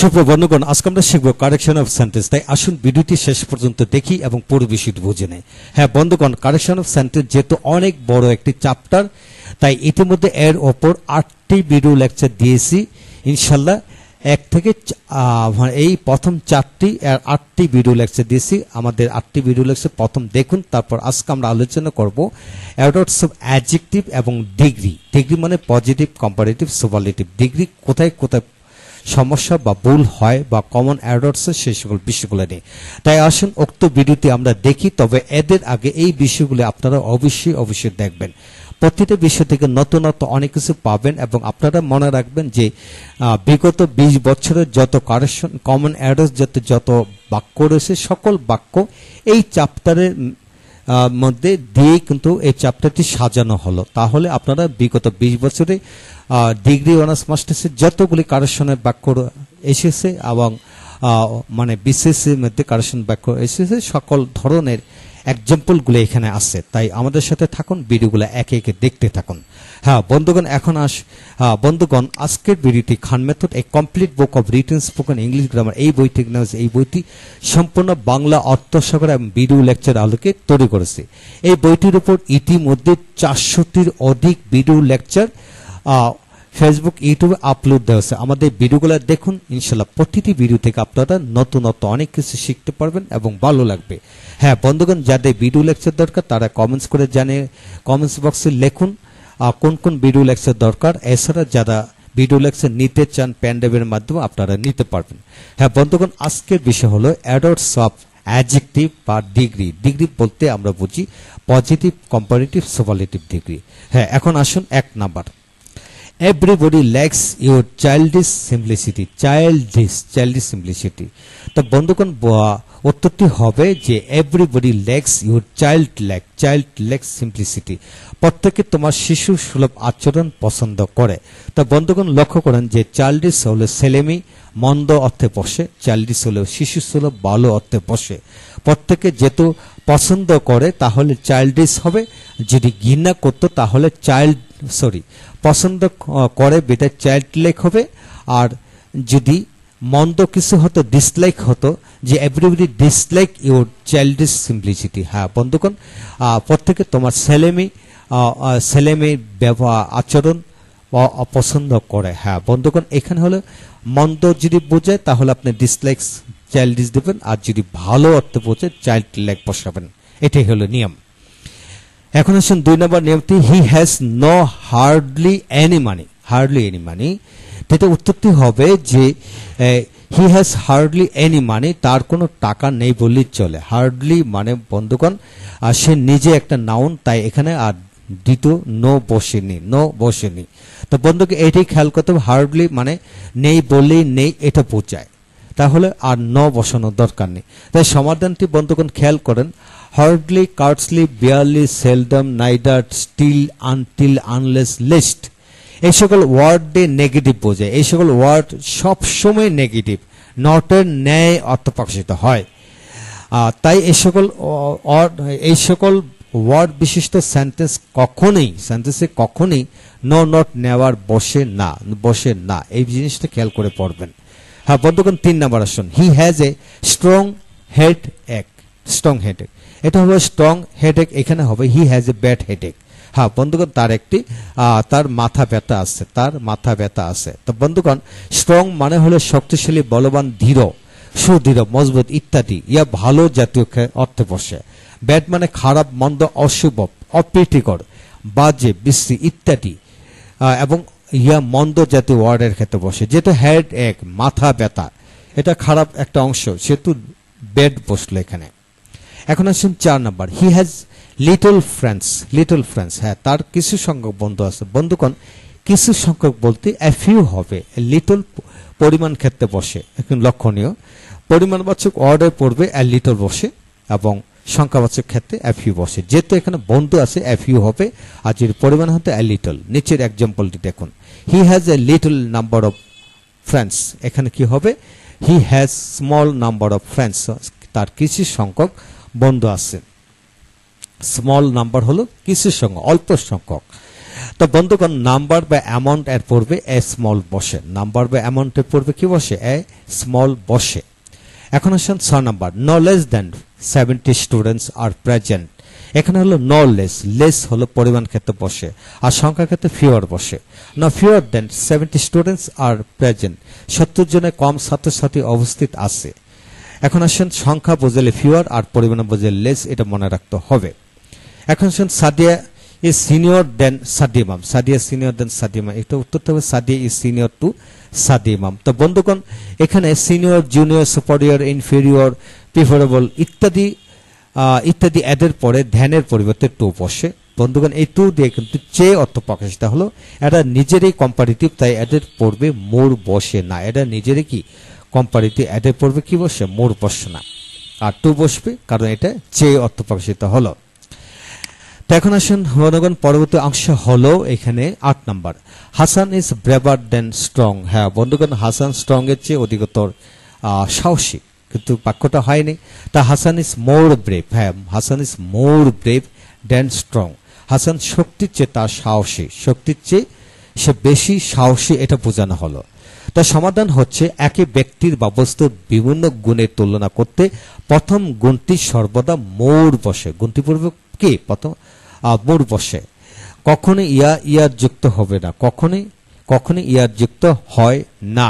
সুপ্রিয় বন্ধুগণ, আজকে আমরা শিখব কারেকশন অফ সেন্টেন্স। তাই আসুন ভিডিওটি শেষ পর্যন্ত দেখি এবং পুরো বিষয়টি বুঝে নেই। হ্যাঁ বন্ধুগণ, কারেকশন অফ সেন্টেন্স যেহেতু অনেক বড় একটি চ্যাপ্টার, তাই ইতিমধ্যে এর ওপর 8টি ভিডিও লেকচার দিয়েছি। ইনশাল্লাহ এক থেকে এই প্রথম 8টি ভিডিও লেকচার দিয়েছি। আমাদের 8টি ভিডিও লেকচার প্রথম দেখুন, তারপর আজকে আমরা আলোচনা করব অ্যাডভার্বস অফ অ্যাডজেক্টিভ এবং ডিগ্রি। ডিগ্রি মানে পজিটিভ, কম্পারেটিভ, সুপারলেটিভ। ডিগ্রি কোথায় কোথায় সমস্যা বা ভুল হয় বা কমন অ্যাডভার্বস সেই সকল বিষয়গুলো নিয়ে। তাই আসুন উক্ত ভিডিওটি আমরা দেখি। তবে এদের আগে এই বিষয়গুলো আপনারা অবশ্যই দেখবেন। প্রতিটা বিষয় থেকে নতুনত্ব অনেক কিছু পাবেন এবং আপনারা মনে রাখবেন যে বিগত 20 বছরের যত কারেকশন কমন অ্যাডভার্বস যত বাক্য রয়েছে, সকল বাক্য এই চ্যাপ্টারের মধ্যে দিয়ে কিন্তু এই চ্যাপ্টারটি সাজানো হলো। তাহলে আপনারা বিগত 20 বছরে ডিগ্রি অনার্স মাস্টার্সের যতগুলি কারেকশনের বাক্য এসেছে এবং মানে বিসিএসের মধ্যে কারেকশন বাক্য এসেছে, সকল ধরনের এক্সাম্পলগুলো এখানে আছে। তাই আমাদের সাথে থাকুন, ভিডিওগুলো একে একে দেখতে থাকুন। হ্যাঁ বন্ধুগণ, বন্ধুগণ আজকের ভিডিওটি খান মেথড এ complete book of written spoken English grammar এই বইটি সম্পূর্ণ বাংলা অর্থসাগর এবং ভিডিও লেকচার আলোকে তৈরি করেছে। এই বইটির উপর ইতিমধ্যে 400টির অধিক ভিডিও লেকচার ফেসবুক, ইউটিউবে আপলোড দেওয়া আছে। আমাদের ভিডিওগুলো দেখুন, ইনশাল্লাহ প্রতিটি ভিডিও থেকে আপনারা নতুনত্ব অনেক কিছু শিখতে পারবেন এবং ভালো লাগবে। হ্যাঁ বন্ধুগণ, যাদের ভিডিও লেকচার দরকার তারা কমেন্টস করে কমেন্টস বক্সে লিখুন কোন কোন ভিডিও লেকচার দরকার। এছাড়া যারা ভিডিও লেকচার নিতে চান প্যান্ডেবের মাধ্যমে আপনারা নিতে পারবেন। হ্যাঁ বন্ধুগণ, আজকের বিষয় হলো অ্যাডভার্বস অফ অ্যাডজেক্টিভ বা ডিগ্রি। ডিগ্রি বলতে আমরা বুঝি পজিটিভ, কম্পারেটিভ, সুপারলেটিভ ডিগ্রি। হ্যাঁ এখন আসুন 1 number, everybody lacks your childish simplicity. childish simplicity। তো বন্ধুগণ উত্তরটি হবে যে everybody lacks your childlike simplicity। প্রত্যেকে তোমার শিশু সুলভ আচরণ পছন্দ করে। তো বন্ধুগণ লক্ষ্য করেন যে চাইল্ডিশ হলো ছেলেমি, মন্দ অর্থে বসে। চাইল্ডিশ হলো শিশু সুলভ, ভালো অর্থে বসে। প্রত্যেকে যেহেতু পছন্দ করে তাহলে চাইল্ডিশ হবে। যদি ঘৃণা করতো তাহলে পছন্দ করে বেটা চাইল্ডলাইক হবে। আর যদি মন্দ কিছু হতো, ডিসলাইক হতো, যে everybody dislike your childish simplicity. হ্যাঁ বন্ধুগণ, প্রত্যেকে তোমার ছেলেমেয়ে ব্যবহার আচরণ অপছন্দ করে। হ্যাঁ বন্ধুগণ, এখানে হলো মন্দ যদি বোঝায় তাহলে আপনি ডিসলাইক চাইল্ডিশ দেবেন, আর যদি ভালো অর্থে বোঝায় চাইল্ডলাইক বসাবেন। এটাই হলো নিয়ম। এখন আসুন 2 নম্বর নিয়মটি, he has no hardly any money. এটা উত্তরটি হবে যে he has hardly any money, তার কোনো টাকা নেই বললেই চলে। হার্ডলি মানে বন্ধুগণ সে নিজে একটা নাউন, তাই এখানে আর দ্বিতীয় নো বসেনি। তো বন্ধুকে এটাই খেয়াল করতে হবে, হার্ডলি মানে নেই বললেই নেই এটা বোঝায়, তাহলে আর বসানোর দরকার নেই। তাই সমাধানটি বন্ধুগণ খেয়াল করেন, hardly, scarcely, barely, seldom, neither, still, until, unless, least. এই সকল ওয়ার্ড দিয়ে নেগেটিভ বোঝায়। এই সকল ওয়ার্ড সবসময় নেগেটিভ, নটের ন্যায় অর্থ প্রকাশিত হয়। তাই এই সকল ওয়ার্ড বিশিষ্ট সেন্টেন্সে কখনোই নো নট নেওয়ার বসে না। এই জিনিসটা খেয়াল করে পড়বেন। হ্যাঁ বন্ধুগণ 3 নম্বর আসুন, he has a strong headache. এটা হবে স্ট্রং হেডএক, এখানে হবে he has a bad headache. হ্যাঁ বন্ধুগণ, তার মাথা ব্যথা আছে। তো বন্ধুগণ স্ট্রং মানে হলো শক্তিশালী, বলবান, সুদৃঢ়, মজবুত ইত্যাদি, ইয়া ভালো জাতীয় অর্থে বসে। ব্যাড মানে খারাপ, মন্দ, অশুভ, অপ্রীতিকর, বাজে, বিশ্রী ইত্যাদি, এবং ইয়া মন্দ জাতীয় ওয়ার্ডের ক্ষেত্রে বসে। যেহেতু হেড এক মাথা ব্যথা, এটা খারাপ একটা অংশ, সেহেতু ব্যাড বসলো এখানে। এখন আসুন 4 নম্বর, হি হ্যাজ লিটল ফ্রেন্ডস। হ্যাঁ তার কিছু সংখ্যক বন্ধু আছে। বন্ধুগণ কিছু সংখ্যক বলতে এ ফিউ হবে। লিটল পরিমাণ ক্ষেত্রে বসে, এখন লক্ষণীয়। পরিমাণবাচক ওয়ার্ডে পড়বে এ লিটল বসে এবং সংখ্যাবাচক ক্ষেত্রে এ ফিউ বসে। যেহেতু এখানে বন্ধু আছে এ ফিউ হবে, আর যদি পরিমাণ হতে এ লিটল। নিচের এক্সাম্পলটি দেখুন, he has a little number of friends. এখানে কি হবে, he has small number of friends. তার কিছু সংখ্যক বন্ধু আছে। স্মল নাম্বার হলো কিছু সংখ্যক, অল্প সংখ্যক। তো বন্ধুগণ নাম্বার বা অ্যামাউন্ট এর পূর্বে এ স্মল বসে, নাম্বার বা অ্যামাউন্টের পূর্বে কি বসে? এ স্মল বসে। এখন আসেন 6 number, no less than 70 students are present. এখানে হলো নো লেস, লেস হলো পরিমাণ ক্ষেত্রে বসে আর সংখ্যা ক্ষেত্রে ফিওর বসে। না ফিওর দেন 70 স্টুডেন্টস আর প্রেজেন্ট, 70 জনের কম ছাত্রছাত্রী উপস্থিত আছে। এখন আসেন সংখ্যা বোঝালে ফিওর আর পরিমাণ বোঝালে লেস, এটা মনে রাখতে হবে। এখন আসেন Sadia is senior than Sadimam, Sadia senior than Sadimam, এটা উত্তরটা হবে Sadia is senior to Sadimam. তো বন্ধুগণ এখানে senior, junior, superior, inferior, preferable ইত্যাদি ইত্যাদি এদের পরে ধ্যানের পরিবর্তে টু বসে। বন্ধুগণ এই টু দিয়ে কিন্তু চেয়ে অর্থ প্রকাশিত হলো, এটা নিজেরই কম্পারেটিভ, তাই এদের পড়বে মোর বসে না, এটা নিজেরই কি কম্পারেটিভ, এদের পড়বে কি বসে? মোর বসে না, আর টু বসবে কারণ এটা চেয়ে অর্থ প্রকাশিত হলো। তো এখন আসুন বন্ধুগণ পরবর্তী অংশ হলো এখানে 8 number, Hasan is braver than strong. হ্যাঁ বন্ধুগণ হাসান স্ট্রং এর চেয়ে অধিকতর সাহসী, কিন্তু বাক্যটা হয়নি। তা হাসান ইজ মোর ব্রেভ, হ্যাঁ Hasan is more brave than strong, Hasan শক্তির চেয়ে তার সাহসী, শক্তির চেয়ে সে বেশি সাহসী, এটা বোঝানো হলো। তার সমাধান হচ্ছে একই ব্যক্তির বা বস্তুর বিভিন্ন গুণের তুলনা করতে প্রথম গুণটি সর্বদা মোর বসে, গুণটি পূর্বে কি প্রথম মোর বসে, কখনো ইয়ার যুক্ত হবে না, কখনো ইয়ার যুক্ত হয় না।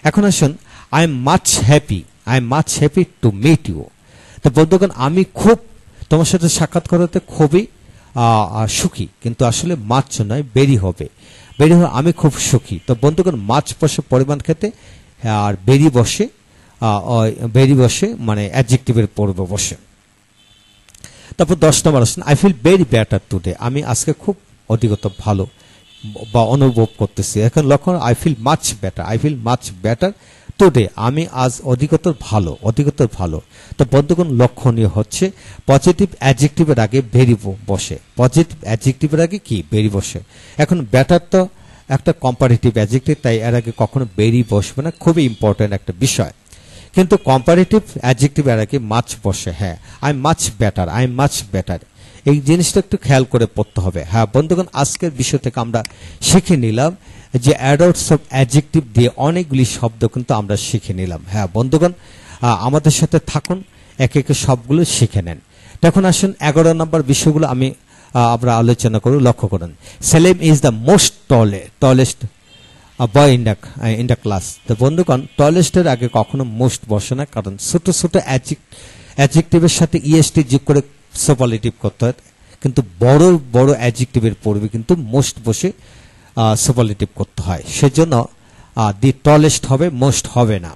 এখন আসুন I am much happy to meet you. তো বন্ধুগণ আমি খুব তোমার সাথে সাক্ষাৎ করাতে খুবই সুখী, কিন্তু আসলে মাছ নয় বেরি হবে, আমি খুব সুখী। তো বন্ধুগণ মাছ বসে পরিমাণ ক্ষেত্রে আর বেরি বসে মানে অ্যাডজেক্টিভের পূর্বে বসে। তারপর 10 নম্বর আসেন, I feel very better today, আমি আজকে খুব অধিকতর ভালো বা অনুভব করতেছি। এখন লক্ষ্য, I feel much better today, আমি আজ অধিকতর ভালো। তো বন্ধুগণ লক্ষণীয় হচ্ছে পজিটিভ অ্যাডজেক্টিভের আগে ভেরি বসে, পজিটিভ অ্যাডজেক্টিভের আগে কি ভেরি বসে। এখন বেটার তো একটা কম্পারেটিভ অ্যাডজেক্টিভ, তাই এর আগে কখনো ভেরি বসবে না, খুবই ইম্পর্টেন্ট একটা বিষয়। কিন্তু কম্পারেটিভ অ্যাডজেক্টিভ এর আগে মাচ বসে। হ্যাঁ আই এম মাচ বেটার, এই জিনিসটা একটু খেয়াল করে পড়তে হবে। হ্যাঁ বন্ধুগণ আজকের বিষয় থেকে আমরা শিখে নিলাম যে অ্যাডভার্বস অফ অ্যাডজেক্টিভ দিয়ে অনেকগুলি শব্দ কিন্তু আমরা শিখে নিলাম। হ্যাঁ বন্ধুগণ আমাদের সাথে থাকুন, একে একে সবগুলো শিখে নেন। তখন আসুন 11 নম্বর বিষয়গুলো আমরা আলোচনা করি। লক্ষ্য করুন, Selim is the most tallest boy in the class. তো বন্ধুগণ টলেস্টের আগে কখনো মোস্ট বসে না, কারণ ছোট ছোট অ্যাডজেক্টিভের সাথে ইএসটি যোগ করে সুপারলেটিভ করতে হয়, কিন্তু বড় বড় অ্যাডজেক্টিভের পূর্বে কিন্তু মোস্ট বসে সুপারলেটিভ করতে হয়, সেজন্য দি টলেস্ট হবে, মোস্ট হবে না।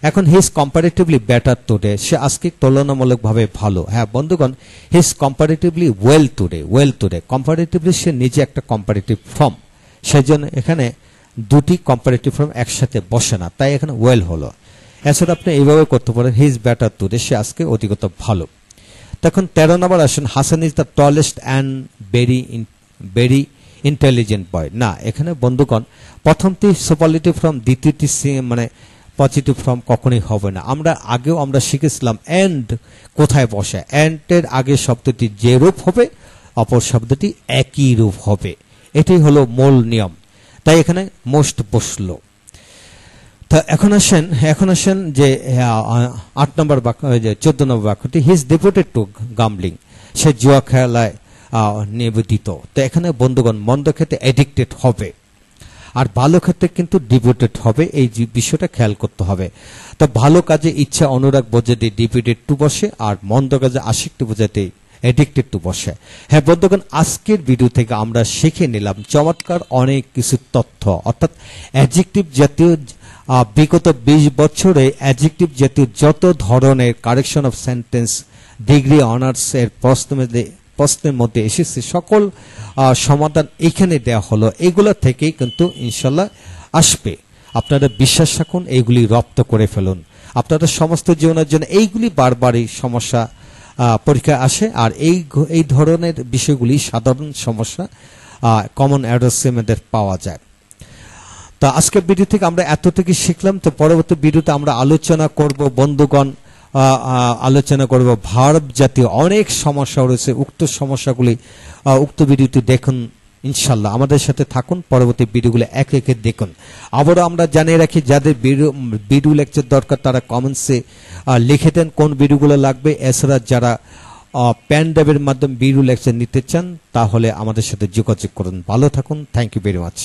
এখন he is comparatively better today, সে আজকে তুলনামূলকভাবে ভালো। হ্যাঁ বন্ধুগণ he is comparatively well today, comparatively সে নিজে একটা কম্পারেটিভ ফর্ম, সেজন্য এখানে দুটি কম্পারেটিভ ফর্ম একসাথে বসে না, তাই এখানে ওয়েল হলো। এছাড়া আপনি এইভাবে করতে পারেন, হি ইজ বেটার টুডে, সে আজকে অধিকতর ভালো। তখন 13 নম্বর আসেন, Hasan is the tallest and very intelligent বয়। না, এখানে বন্ধুগণ প্রথমটি সুপারলেটিভ ফর্ম, দ্বিতীয়টি মানে পজিটিভ ফর্ম কখনোই হবে না। আগেও আমরা শিখেছিলাম এন্ড কোথায় বসে, এন্ডের আগে শব্দটি যে রূপ হবে অপর শব্দটি একই রূপ হবে, এটাই হলো মূল নিয়ম। তাই এখানে মোস্ট বসলো। তা এখন আসেন যে 8 নম্বর বাক্য, 14 নম্বর বাক্যটি, হি ইজ ডিভোটেড টু গাম্বলিং, সে জুয়া খেলায় নিবেদিত। তো এখানে বন্ধুগণ মন্দ ক্ষেত্রে অ্যাডিক্টেড হবে, আর ভালো ক্ষেত্রে কিন্তু ডিভোটেড হবে, এই বিষয়টা খেয়াল করতে হবে। তো ভালো কাজে ইচ্ছা অনুরাগ বোঝাতে ডিভোটেড টু বসে, আর মন্দ কাজে আসক্তি বোঝাতে অ্যাডিক্টেড টু বসে। হ্যাঁ বন্ধুগণ আজকের ভিডিও থেকে আমরা শিখে নিলাম চমৎকার অনেক কিছু তথ্য, অর্থাৎ অ্যাডজেক্টিভ জাতীয় বিগত 20 বছরে অ্যাডজেক্টিভ জাতীয় যত ধরনের correction of sentence degree honours এর প্রশ্নের মধ্যে এসেছে, সকল সমাধান এখানে দেওয়া হলো। এগুলো থেকেই কিন্তু ইনশাল্লাহ আসবে, আপনারা বিশ্বাস রাখুন, এইগুলি রপ্ত করে ফেলুন। আপনারা সমস্ত জীবনের জন্য এইগুলি বারবারই সমস্যা পরীক্ষায় আসে, আর এই ধরনের বিষয়গুলি সাধারণ সমস্যা কমন অ্যাড্রেসের মধ্যে পাওয়া যায়। তো আজকের ভিডিও থেকে আমরা এতটুকু শিখলাম। তো পরবর্তী ভিডিওতে আমরা আলোচনা করব বন্ধুগণ, ভার্ব জাতীয় অনেক সমস্যা রয়েছে, উক্ত সমস্যাগুলি উক্ত ভিডিওটি দেখুন ইনশাল্লাহ আমাদের সাথে থাকুন, পরবর্তী ভিডিওগুলো এক একে দেখুন। আবারও আমরা জানিয়ে রাখি, যাদের ভিডিও লেকচার দরকার তারা কমেন্টসে লিখে দেন কোন ভিডিওগুলো লাগবে। এছাড়া যারা প্যান ড্রাইভের মাধ্যমে ভিডিও লেকচার নিতে চান তাহলে আমাদের সাথে যোগাযোগ করুন। ভালো থাকুন, থ্যাংক ইউ ভেরি মাচ।